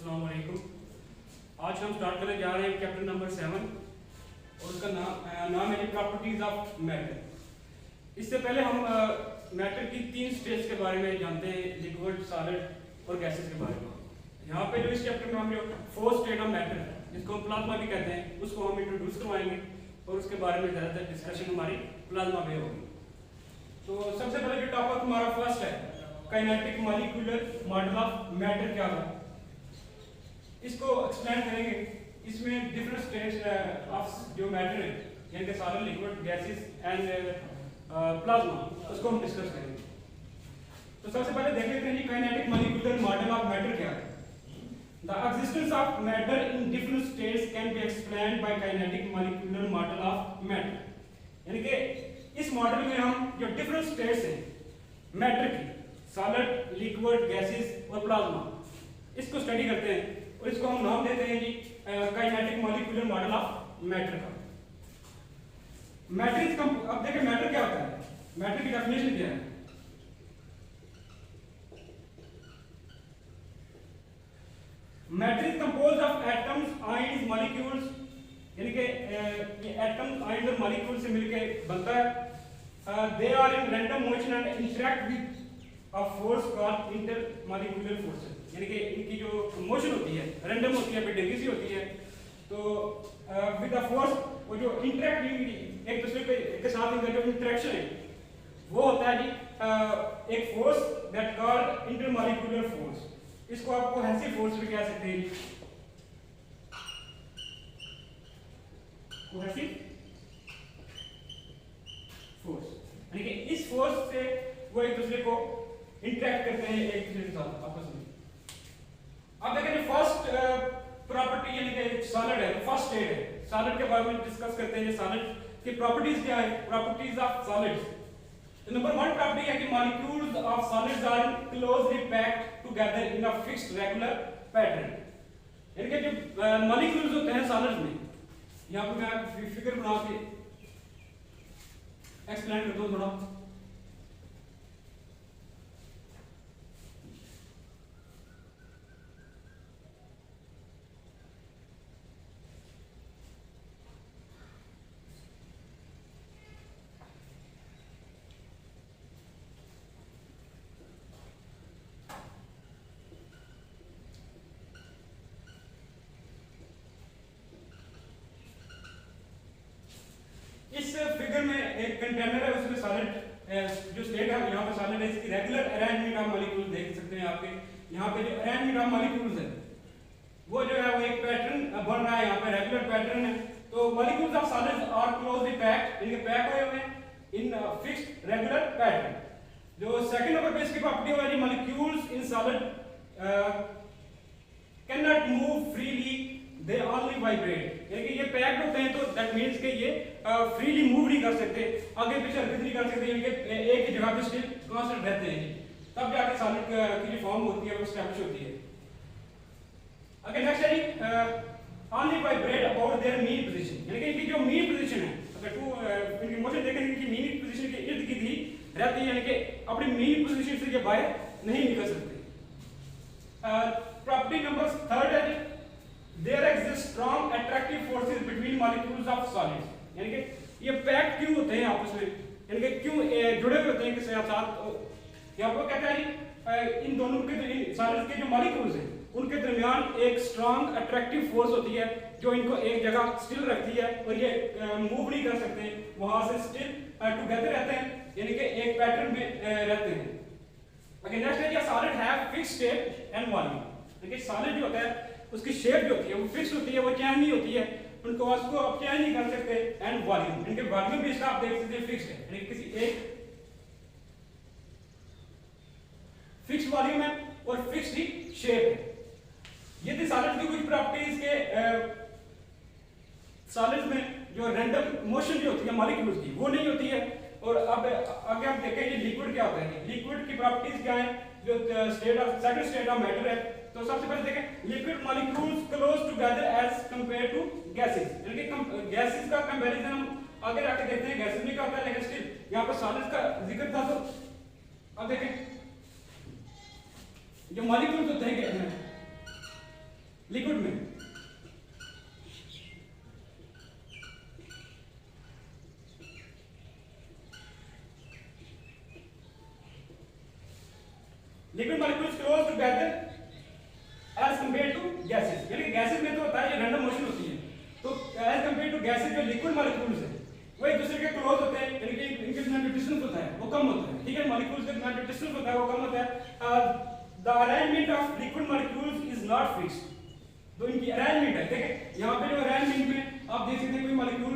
अस्सलाम वालेकुम। आज हम स्टार्ट करने जा रहे हैं चैप्टर नंबर 7 और उसका नाम है प्रॉपर्टीज ऑफ मैटर। इससे पहले हम मैटर की 3 स्टेज के बारे में जानते हैं, लिक्विड, सॉलिड और गैसेस के बारे में। यहाँ पे जो इस चैप्टर में हम जो 4th स्टेट ऑफ मैटर जिसको हम प्लाज्मा भी कहते हैं उसको हम इंट्रोड्यूस करवाएंगे और उसके बारे में ज़्यादातर डिस्कशन हमारी प्लाज्मा में होगी। तो सबसे पहले जो टॉपिक हमारा फर्स्ट है kinetic molecular model of matter क्या है, इसको एक्सप्लेन करेंगे। इसमें डिफरेंट स्टेट्स ऑफ जो मैटर है यानी कि solid, liquid, gases and plasma, उसको हम डिस्कस करेंगे। तो सबसे पहले देख लेते हैं जी kinetic molecular model of matter क्या है। The existence of matter in different states can be explained by kinetic molecular model of matter। यानी कि इस मॉडल में हम जो डिफरेंट स्टेट्स हैं मैटर की, सॉलिड, लिक्विड, गैसेस और प्लाज्मा, इसको स्टडी करते हैं और इसको हम नाम देते हैं जी kinetic molecular model of matter का। मैटर इज अब देखिए मैटर क्या होता है, मैटर की डेफिनेशन क्या है। Matter is composed of atoms, ions, molecules, यानी कि ये एटम्स, आयंस और मॉलिक्यूल से मिलकर बनता है। They are in random motion and interact with a force called intermolecular forces. यानी कि इनकी जो मोशन होती है रैंडम होती है, बेडेंगी सी होती है। तो विद अ फोर्स वो जो इंटरैक्ट एक दूसरे के साथ इनका जो इंटरेक्शन है वो होता है जी एक force that called intermolecular force. इसको आपको ऐसी फोर्स भी कह सकते हैं, कोहेसिव फोर्स, यानी कि इस फोर्स से वो एक दूसरे को इंटरेक्ट करते हैं एक दूसरे के साथ आपस में। अब देखें जो फर्स्ट प्रॉपर्टी यानी कि सॉलिड है, फर्स्ट स्टेट है, सॉलिड के बारे में डिस्कस करते हैं। सॉलिड की प्रॉपर्टीज क्या है, properties of solids. Number 1 property है कि molecules of solids are closely packed together in a fixed regular pattern. यानी कि जो मॉलिक्यूल्स होते हैं सॉलिड्स में, यहां पे मैं फिगर बना के एक्सप्लेन करता हूं थोड़ा। इस फिगर में एक कंटेनर है, उसमें सॉलिड जो स्टेट है यहाँ पे सॉलिड है, इसकी रेगुलर अरेंजमेंट ऑफ मॉलिक्यूल्स देख सकते हैं आपके यहाँ पे जो अरेंजमेंट ऑफ मॉलिक्यूल्स है वो जो है वो एक पैटर्न बन रहा है, यहाँ पे रेगुलर पैटर्न है। तो molecules of solids are closely packed, इनके पैक हुए हुए हैं इन फिक्स्ड रेगुलर पैटर्न। जो सेकंड नंबर पे इसकी प्रॉपर्टी है molecules in solid can not move freely, they only vibrate. यानी कि ये पैक्ड होते हैं तो दैट मींस कि ये फ्रीली मूव नहीं कर सकते, आगे पीछे हरकत नहीं कर सकते, यानी कि एक ही जगह पे स्टिल कांस्टेंट रहते हैं, तब जाके सॉलिड की जो फॉर्म होती है वो एस्टैब्लिश होती है। ओके नेक्स्ट है जी only vibrate about their mean position. यानी कि इनकी जो मीन पोजीशन है, अगर टू इनकी मोशन देखें इनकी मीन पोजीशन के इर्द गिर्द ही रहती है, यानी कि अपनी मीन पोजीशन से ये बाहर नहीं निकल सकते। प्रॉपर्टी नंबर 3 है there exist strong attractive forces between molecules of solids. यानी कि ये पैक्ड क्यों होते हैं आपस में, यानी कि क्यों जुड़े हुए होते हैं किसी के साथ। यहाँ पर कहता है जी इन दोनों के सॉलिड्स के जो मॉलिक्यूल्स हैं उनके दरमियान एक स्ट्रांग अट्रैक्टिव फोर्स होती है जो इनको एक जगह स्टिल रखती है और ये मूव नहीं कर सकते, वहां से स्टिल टुगेदर रहते हैं, यानी कि एक पैटर्न में रहते हैं। ओके नेक्स्ट है solid have fixed shape and volume. देखिए सॉलिड जो होता है उसकी शेप जो होती है वो फिक्स होती है, वो चेंज नहीं होती है, उनको उसको आप चेंज नहीं कर सकते। एंड वॉल्यूम, इनके वॉल्यूम भी इसका आप देख सकते हैं फिक्स्ड है, यानी किसी एक फिक्स वॉल्यूम है और फिक्स्ड ही शेप है। ये थी सॉलिड की कुछ प्रॉपर्टीज के। सॉलिड्स में जो रैंडम मोशन जो होती है मॉलिक्यूल्स की वो नहीं होती है। और अब आगे आप देखेंगे लिक्विड क्या होता है, लिक्विड की प्रॉपर्टीज क्या है, जो state of second state of matter है। तो सबसे पहले देखें liquid molecules close together as compare to gases, यानी कि गैसेस का कंपैरिजन हम आगे जाके देखते हैं गैसेस में क्या होता है, लेकिन स्टिल यहाँ पर सॉलिड्स का जिक्र था। तो अब देखें जो मॉलिक्यूल्स होते हैं लिक्विड में liquid molecules close together as compare to gases, यानी गैसेस में तो होता है ये रैंडम मोशन होती है, तो एज कंपेयर टू गैसेस जो लिक्विड मॉलिक्यूल्स है वो एक दूसरे के क्लोज होते हैं, यानी कि इनके बीच जो डिस्टेंस होता है वो कम होता है, ठीक है, मॉलिक्यूल्स के बीच जो डिस्टेंस होता है वो कम होता है। The arrangement of liquid molecules is not fixed, तो इनकी अरेंजमेंट है, देखिए यहाँ पे जो अरेंजमेंट में आप देख सकते हैं कोई मॉलिक्यूल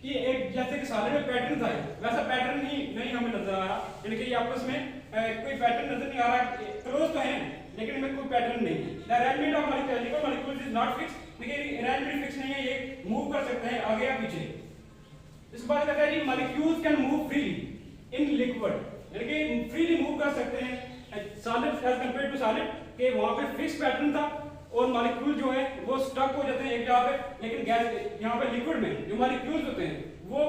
कि एक जैसे कि सॉलिड में पैटर्न था वैसा पैटर्न नहीं हमें नजर आ रहा, यानी कि आपस में कोई पैटर्न नजर नहीं आ रहा, क्लोज तो है लेकिन इनमें कोई पैटर्न नहीं है। The arrangement of liquid molecules is not fixed, देखिए अरेंजमेंट फिक्स नहीं है, ये मूव कर सकते हैं आगे या पीछे। इस बात कहता है जी molecules can move freely in liquid, यानी कि फ्रीली मूव कर सकते हैं solid as compare to solid के वहां पे फिक्स पैटर्न था और मॉलिक्यूल जो है वो स्टक हो जाते हैं एक जगह पे, लेकिन गैस यहाँ पे लिक्विड में जो मॉलिक्यूल्स होते हैं वो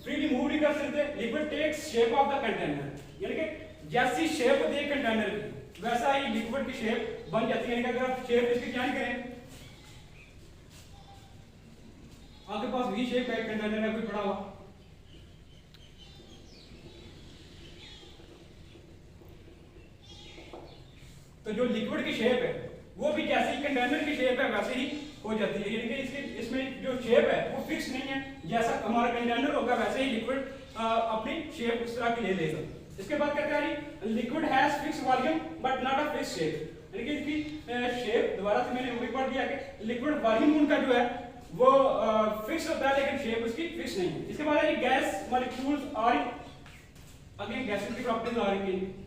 फ्रीली मूव नहीं कर सकते। Liquid takes shape of the container, यानी कि जैसी शेप होती है कंटेनर की वैसा ही लिक्विड की शेप बन जाती है, यानी कि अगर आप शेप इसकी जान करें आपके पास वी शेप का कंटेनर है कोई पड़ा हुआ, तो जो लिक्विड की शेप है वो भी जैसे ही कंटेनर की शेप है वैसे ही हो जाती है, यानी कि इसके इसमें जो शेप है वो फिक्स नहीं है, जैसा हमारा कंटेनर होगा वैसे ही लिक्विड अपनी शेप उस तरह की ले लेगा। इसके बाद कहते हैं liquid has fix volume but not a fix shape, यानी कि इसकी शेप दोबारा से मैंने वो भी पढ़ दिया कि लिक्विड वॉल्यूम उनका जो है वो फिक्स होता है लेकिन शेप उसकी फिक्स नहीं है। इसके बाद है gas molecules are again gases की प्रॉपर्टीज आ रही हैं,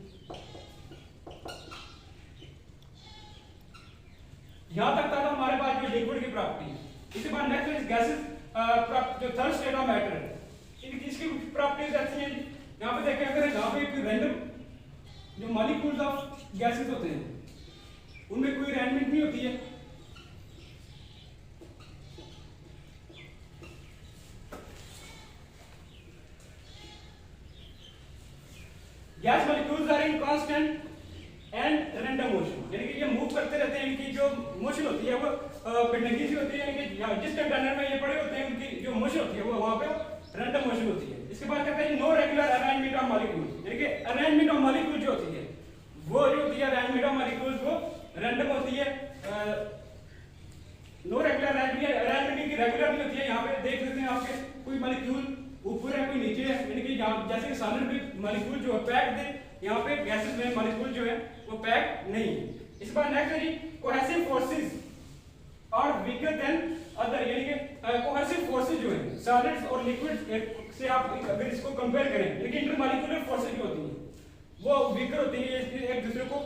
यहां तक था हमारे पास जो लिक्विड की प्रॉपर्टी है। इसके बाद नेक्स्ट इज गैसेस जो थर्ड स्टेट ऑफ मैटर है इसकी प्रॉपर्टीज ऐसी हैं, यहां पे देखें अगर यहां पे एक रैंडम जो मॉलिक्यूल्स ऑफ गैसेस होते हैं उनमें कोई अरेंजमेंट नहीं होती है, gas molecules are in constant and random motion, यानी कि ये मूव करते रहते हैं, इनकी जो मोशन होती है वो बेंडिंग सी होती है, यानी कि जिस कंटेनर में ये पड़े होते हैं उनकी जो मोशन होती है वो वहां पे रैंडम मोशन होती है। इसके बाद कहते हैं no regular arrangement of molecules, यानी कि अरेंजमेंट ऑफ मॉलिक्यूल जो होती है वो जो होती है अरेंजमेंट ऑफ मॉलिक्यूल्स वो रैंडम होती है, नो रेगुलर अरेंजमेंट की रेगुलर नहीं होती है। यहाँ पे देख सकते हैं आपके कोई मॉलिक्यूल ऊपर है कोई नीचे है, यानी कि जैसे कि सॉलिड में मॉलिक्यूल जो है पैक्ड है, यहाँ पे गैसेस में मॉलिक्यूल जो है वो पैक नहीं है। इस बार नेक्स्ट है जी कोहेसिव फोर्सेस और वीकर देन अदर, यानी कि कोहेसिव फोर्सेस जो है सॉलिड्स और लिक्विड से आप अगर इसको कंपेयर करें, लेकिन इंटरमॉलिक्यूलर फोर्सेस जो होती हैं वो वीकर होती है, एक दूसरे को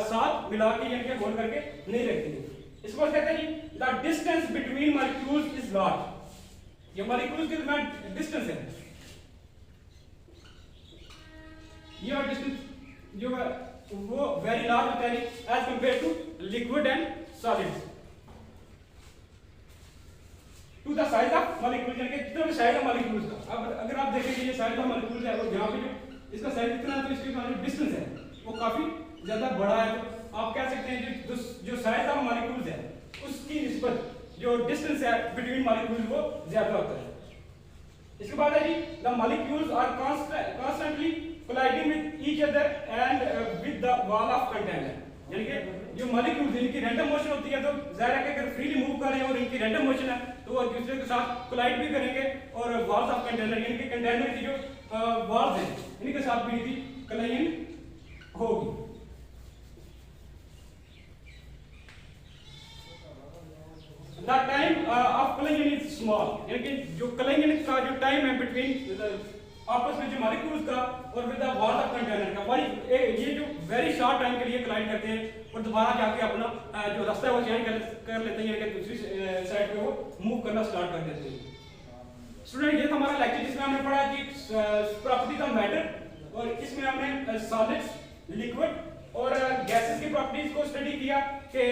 साथ मिला के यानी कि होल्ड करके नहीं रखती है। इसको कहते हैं जी the distance between molecules is large, ये मॉलिक्यूल्स के दरमियान डिस्टेंस है, ये और डिस्टेंस जो है वो वेरी लार्ज होता है as compare to liquid and solids to the size of molecule, यानी कि जितना भी साइज ऑफ मॉलिक्यूल्स का। अब अगर आप देखेंगे ये साइज ऑफ मॉलिक्यूल्स है और यहाँ पे जो इसका साइज इतना है तो इसके जो डिस्टेंस है वो काफी ज्यादा बड़ा है, तो आप कह सकते हैं जो साइज ऑफ मॉलिक्यूल्स है उसकी निस्बत जो डिस्टेंस है बिटवीन मॉलिक्यूल्स वो ज्यादा होता है। इसके बाद है जी the molecules are constantly colliding with each other and with the wall of container, यानी कि जो मॉलिक्यूल्स इनकी रैंडम मोशन होती है तो जाहिर है कि अगर फ्रीली मूव कर रहे हैं और इनकी रैंडम मोशन है तो वो एक दूसरे के साथ कोलाइड भी करेंगे और वॉल्स ऑफ कंटेनर यानी कि कंटेनर की जो वॉल्स हैं इनके साथ भी इनकी कोलाइजन होगी। The time of collision is small, यानी कि जो collision का जो टाइम है बिटवीन आपस में जो मॉलिक्यूल्स का और with the wall of container का ये जो वेरी शॉर्ट टाइम के लिए कोलाइड करते हैं और दोबारा जाके अपना जो रास्ता है वो चेंज कर लेते हैं, यानी कि दूसरी साइड पे वो मूव करना स्टार्ट कर देते हैं। स्टूडेंट ये था हमारा लेक्चर जिसमें हमने पढ़ा कि प्रॉपर्टीज ऑफ मैटर और इसमें हमने सॉलिड्स, लिक्विड और गैसेस की प्रॉपर्टीज को स्टडी किया कि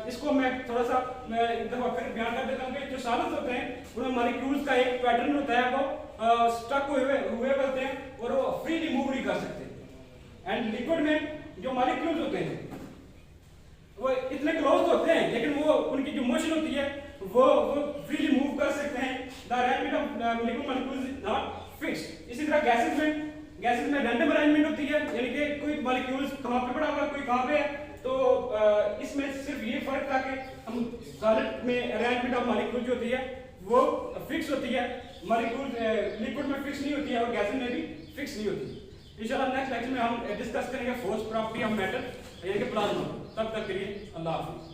इसको मैं थोड़ा सा एक दफा फिर बयान कर देता हूँ कि जो सॉलिड्स होते हैं उनमें मॉलिक्यूल्स का एक पैटर्न होता है, वो स्टक हुए होते हैं और वो फ्रीली मूव नहीं कर सकते। एंड लिक्विड में जो मॉलिक्यूल्स होते हैं वो इतने क्लोज होते हैं लेकिन वो लिक्विड मॉलिक्यूल्स नॉट फिक्स्ड। इसी तरह गैसेस में रैंडम अरेंजमेंट होती है, यानी कि कोई मॉलिक्यूल्स कहां पे पड़ा हुआ है, कोई कहां पे है। तो इसमें सिर्फ ये फर्क था कि हम सॉलिड में अरेंजमेंट ऑफ मॉलिक्यूल जो होती है वो फिक्स होती है, मॉलिक्यूल लिक्विड में फिक्स नहीं होती है और गैसेस में भी फिक्स नहीं होती। इंशाल्लाह नेक्स्ट लेक्चर में हम डिस्कस करेंगे फोर्स प्रॉपर्टी ऑफ मैटर यानी कि प्लाज्मा। तब तक के लिए अल्लाह हाफिज़।